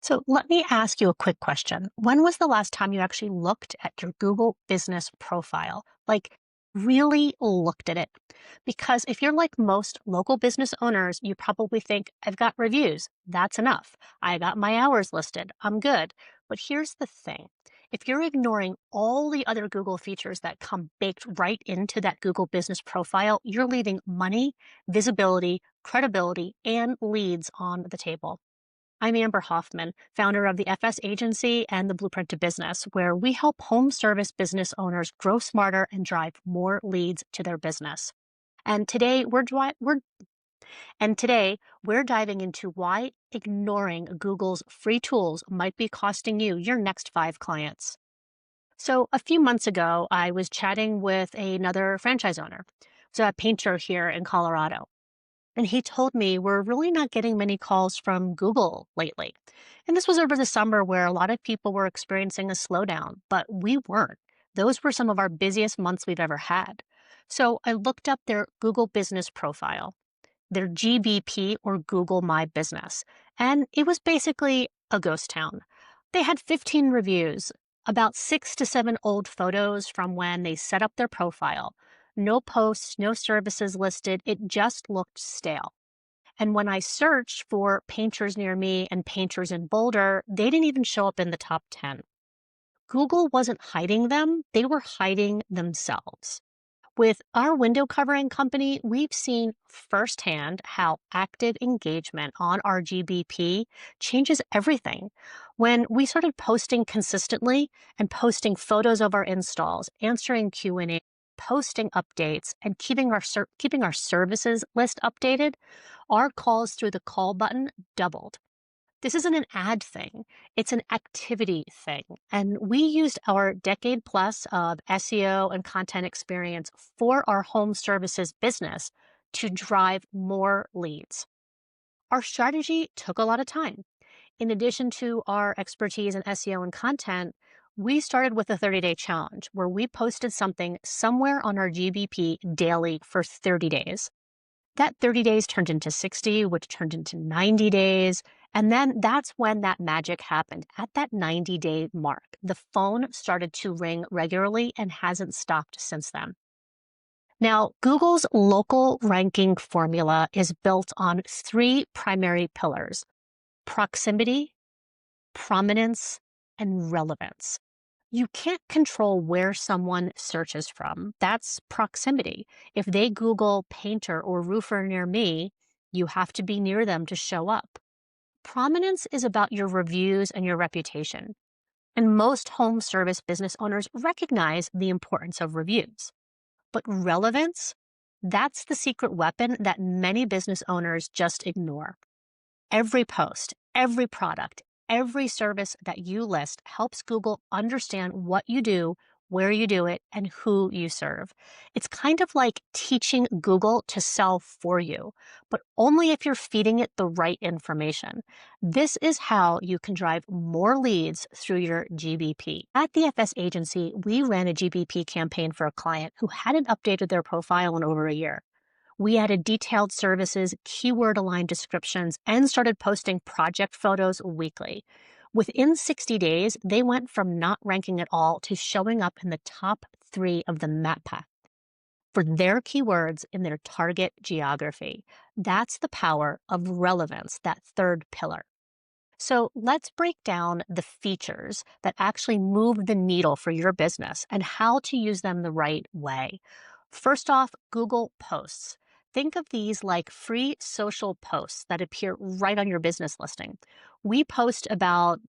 So let me ask you a quick question. When was the last time you actually looked at your Google business profile? Like, really looked at it? Because if you're like most local business owners, you probably think, I've got reviews. That's enough. I got my hours listed. I'm good. But here's the thing. If you're ignoring all the other Google features that come baked right into that Google business profile, you're leaving money, visibility, credibility, and leads on the table. I'm Amber Hoffman, founder of the FS Agency and the Blueprint to Business, where we help home service business owners grow smarter and drive more leads to their business. And today we're diving into why ignoring Google's free tools might be costing you your next 5 clients. So a few months ago, I was chatting with another franchise owner. So a painter here in Colorado. And he told me we're really not getting many calls from Google lately. And this was over the summer where a lot of people were experiencing a slowdown, but we weren't. Those were some of our busiest months we've ever had. So I looked up their Google business profile, their GBP or Google My Business, and it was basically a ghost town. They had 15 reviews, about 6 to 7 old photos from when they set up their profile. No posts, no services listed. It just looked stale. And when I searched for painters near me and painters in Boulder, they didn't even show up in the top 10. Google wasn't hiding them, they were hiding themselves. With our window covering company, we've seen firsthand how active engagement on our GBP changes everything. When we started posting consistently and posting photos of our installs, answering Q&A, posting updates, and keeping our services list updated, our calls through the call button doubled. This isn't an ad thing, it's an activity thing. And we used our decade plus of SEO and content experience for our home services business to drive more leads. Our strategy took a lot of time. In addition to our expertise in SEO and content, we started with a 30-day challenge where we posted something somewhere on our GBP daily for 30 days. That 30 days turned into 60, which turned into 90 days. And then that's when that magic happened. At that 90-day mark, the phone started to ring regularly and hasn't stopped since then. Now, Google's local ranking formula is built on 3 primary pillars: proximity, prominence, and relevance. You can't control where someone searches from. That's proximity. If they Google painter or roofer near me, you have to be near them to show up. Prominence is about your reviews and your reputation. And most home service business owners recognize the importance of reviews. But relevance, that's the secret weapon that many business owners just ignore. Every post, every product, every service that you list helps Google understand what you do, where you do it, and who you serve. It's kind of like teaching Google to sell for you, but only if you're feeding it the right information. This is how you can drive more leads through your GBP. At the FS agency, we ran a GBP campaign for a client who hadn't updated their profile in over a year. We added detailed services, keyword aligned descriptions, and started posting project photos weekly. Within 60 days, they went from not ranking at all to showing up in the top 3 of the map pack for their keywords in their target geography. That's the power of relevance, that third pillar. So let's break down the features that actually move the needle for your business and how to use them the right way. First off, Google Posts. Think of these like free social posts that appear right on your business listing. We post about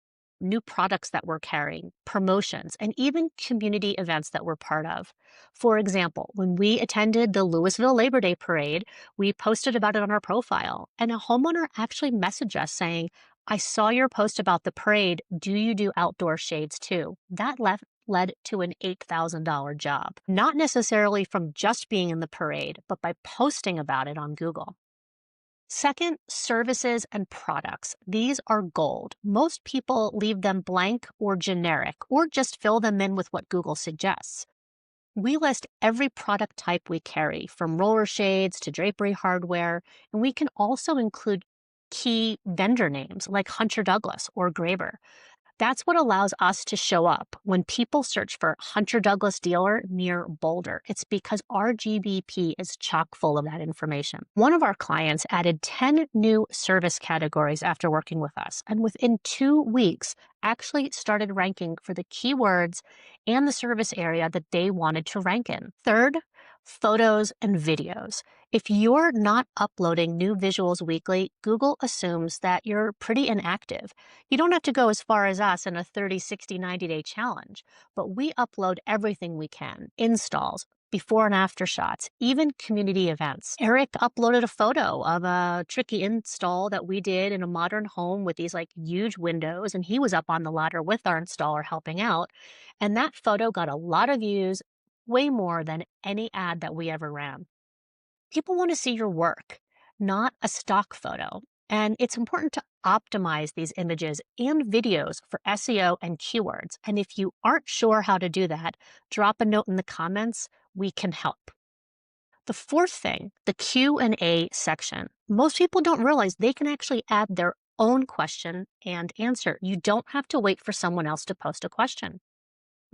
new products that we're carrying, promotions, and even community events that we're part of. For example, when we attended the Louisville Labor Day Parade, we posted about it on our profile, and a homeowner actually messaged us saying, I saw your post about the parade. Do you do outdoor shades too? That led to an $8,000 job, not necessarily from just being in the parade, but by posting about it on Google. Second, services and products. These are gold. Most people leave them blank or generic, or just fill them in with what Google suggests. We list every product type we carry, from roller shades to drapery hardware, and we can also include key vendor names like Hunter Douglas or Graber. That's what allows us to show up when people search for Hunter Douglas dealer near Boulder. It's because our GBP is chock full of that information. One of our clients added 10 new service categories after working with us, and within 2 weeks, actually started ranking for the keywords and the service area that they wanted to rank in. Third, photos and videos. If you're not uploading new visuals weekly, Google assumes that you're pretty inactive. You don't have to go as far as us in a 30, 60, 90-day challenge, but we upload everything we can: installs, before and after shots, even community events. Eric uploaded a photo of a tricky install that we did in a modern home with these like huge windows, and he was up on the ladder with our installer helping out. And that photo got a lot of views, way more than any ad that we ever ran. People want to see your work, not a stock photo. And it's important to optimize these images and videos for SEO and keywords. And if you aren't sure how to do that, drop a note in the comments. We can help. The fourth thing, the Q&A section. Most people don't realize they can actually add their own question and answer. You don't have to wait for someone else to post a question.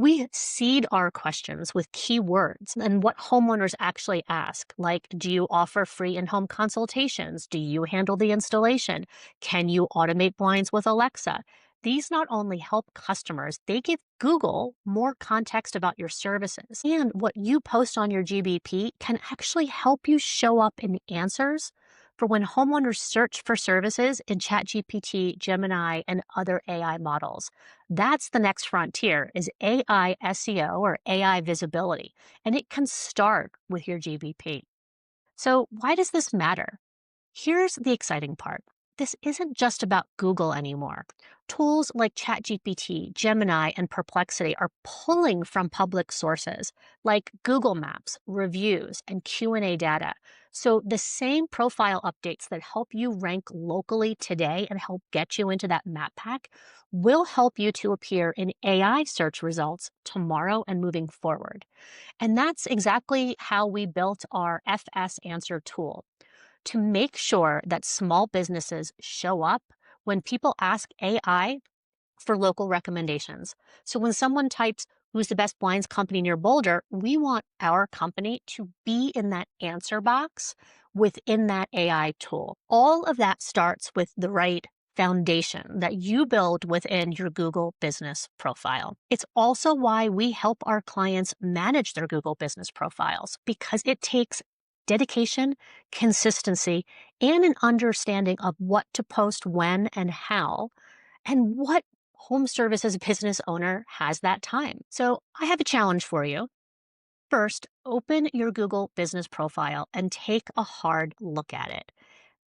We seed our questions with keywords and what homeowners actually ask, like, do you offer free in-home consultations? Do you handle the installation? Can you automate blinds with Alexa? These not only help customers, they give Google more context about your services. And what you post on your GBP can actually help you show up in answers for when homeowners search for services in ChatGPT, Gemini, and other AI models. That's the next frontier is AI SEO or AI visibility, and it can start with your GBP. So why does this matter? Here's the exciting part. This isn't just about Google anymore. Tools like ChatGPT, Gemini, and Perplexity are pulling from public sources like Google Maps, reviews, and Q&A data. So the same profile updates that help you rank locally today and help get you into that map pack will help you to appear in AI search results tomorrow and moving forward. And that's exactly how we built our FS Answer tool to make sure that small businesses show up when people ask AI for local recommendations. So when someone types, who's the best blinds company near Boulder, we want our company to be in that answer box within that AI tool. All of that starts with the right foundation that you build within your Google business profile. It's also why we help our clients manage their Google business profiles, because it takes dedication, consistency, and an understanding of what to post when and how, and what home services business owner has that time. So I have a challenge for you. First, open your Google business profile and take a hard look at it.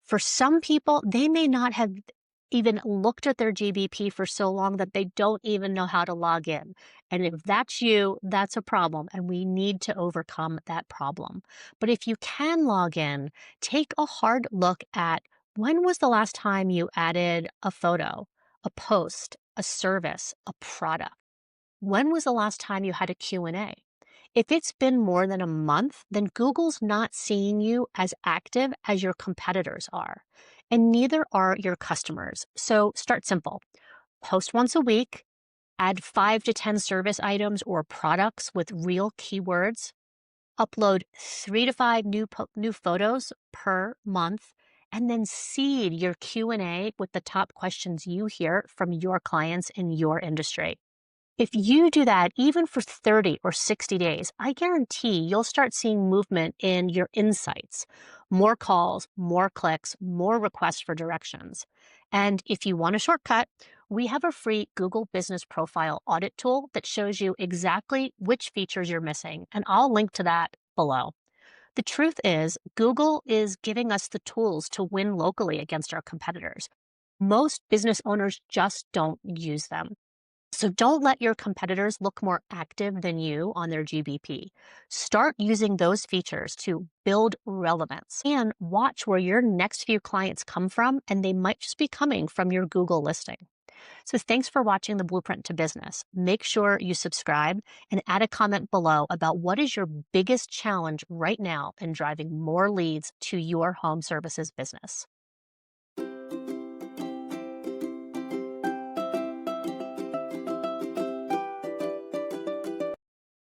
For some people, they may not have even looked at their GBP for so long that they don't even know how to log in. And if that's you, that's a problem, and we need to overcome that problem. But if you can log in, take a hard look at when was the last time you added a photo, a post, a service, a product. When was the last time you had a Q&A? If it's been more than a month, then Google's not seeing you as active as your competitors are, and neither are your customers. So start simple. Post once a week, add 5 to 10 service items or products with real keywords, upload 3 to 5 new photos per month, and then seed your Q&A with the top questions you hear from your clients in your industry. If you do that, even for 30 or 60 days, I guarantee you'll start seeing movement in your insights, more calls, more clicks, more requests for directions. And if you want a shortcut, we have a free Google Business Profile audit tool that shows you exactly which features you're missing. And I'll link to that below. The truth is, Google is giving us the tools to win locally against our competitors. Most business owners just don't use them. So don't let your competitors look more active than you on their GBP. Start using those features to build relevance and watch where your next few clients come from, and they might just be coming from your Google listing. So thanks for watching the Blueprint to Business. Make sure you subscribe and add a comment below about what is your biggest challenge right now in driving more leads to your home services business.